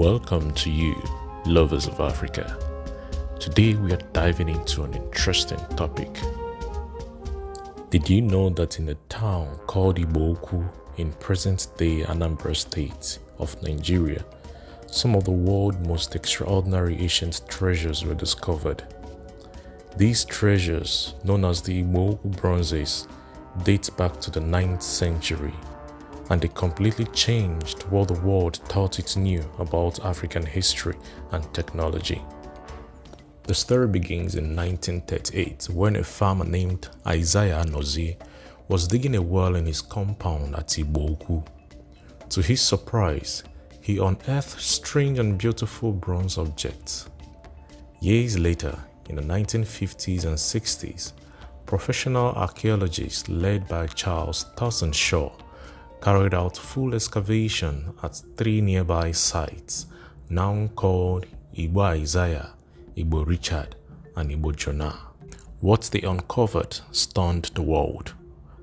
Welcome to you, lovers of Africa. Today we are diving into an interesting topic. Did you know that in a town called Ukwu in present-day Anambra State of Nigeria, some of the world's most extraordinary ancient treasures were discovered? These treasures, known as the Igbo bronzes, date back to the 9th century, and they completely changed what the world thought it knew about African history and technology. The story begins in 1938 when a farmer named Isaiah Nozie was digging a well in his compound at Ukwu. To his surprise, he unearthed strange and beautiful bronze objects. Years later, in the 1950s and 60s, professional archaeologists led by Charles Thurston Shaw carried out full excavation at 3 nearby sites, now called Igbo Isaiah, Igbo Richard, and Igbo Jonah. What they uncovered stunned the world.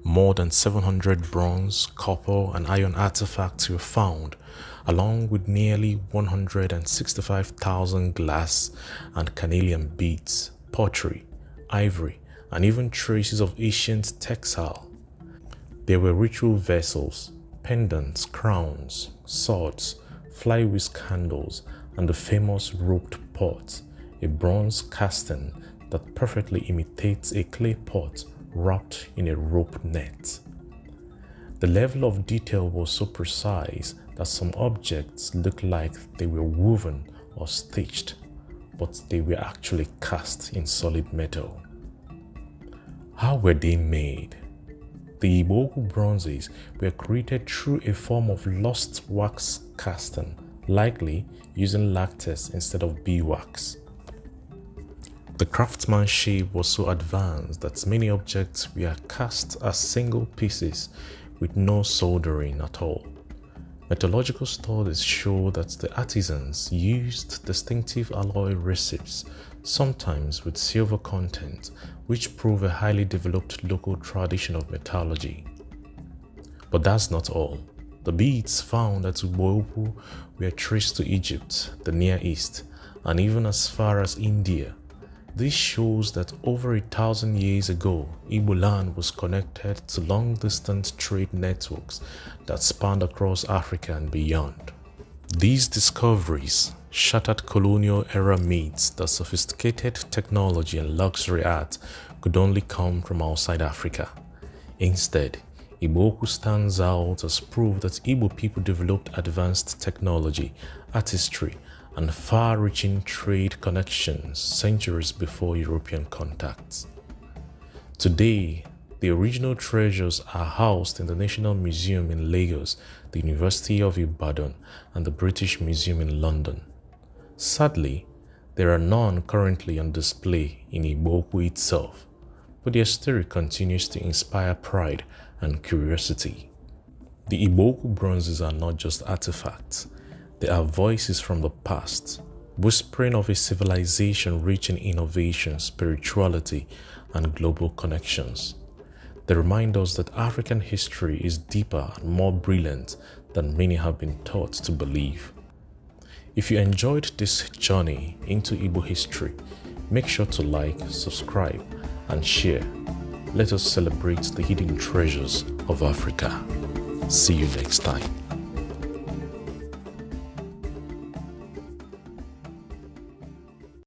More than 700 bronze, copper, and iron artifacts were found, along with nearly 165,000 glass and carnelian beads, pottery, ivory, and even traces of ancient textile. There were ritual vessels, pendants, crowns, swords, fly-whisk candles, and the famous roped pot, a bronze casting that perfectly imitates a clay pot wrapped in a rope net. The level of detail was so precise that some objects looked like they were woven or stitched, but they were actually cast in solid metal. How were they made? The Igbo bronzes were created through a form of lost wax casting, likely using lactase instead of beeswax. The craftsmanship was so advanced that many objects were cast as single pieces with no soldering at all. Metallurgical studies show that the artisans used distinctive alloy recipes, sometimes with silver content, which prove a highly developed local tradition of metallurgy. But that's not all. The beads found at Ukwu were traced to Egypt, the Near East, and even as far as India. This shows that over 1,000 years ago, Igbo land was connected to long-distance trade networks that spanned across Africa and beyond. These discoveries shattered colonial-era myths that sophisticated technology and luxury art could only come from outside Africa. Instead, Ukwu stands out as proof that Igbo people developed advanced technology, artistry, and far-reaching trade connections centuries before European contacts. Today, the original treasures are housed in the National Museum in Lagos, the University of Ibadan, and the British Museum in London. Sadly, there are none currently on display in Ukwu itself, but their story continues to inspire pride and curiosity. The Igbo bronzes are not just artifacts. They are voices from the past, whispering of a civilization rich in innovation, spirituality, and global connections. They remind us that African history is deeper and more brilliant than many have been taught to believe. If you enjoyed this journey into Igbo history, make sure to like, subscribe, and share. Let us celebrate the hidden treasures of Africa. See you next time.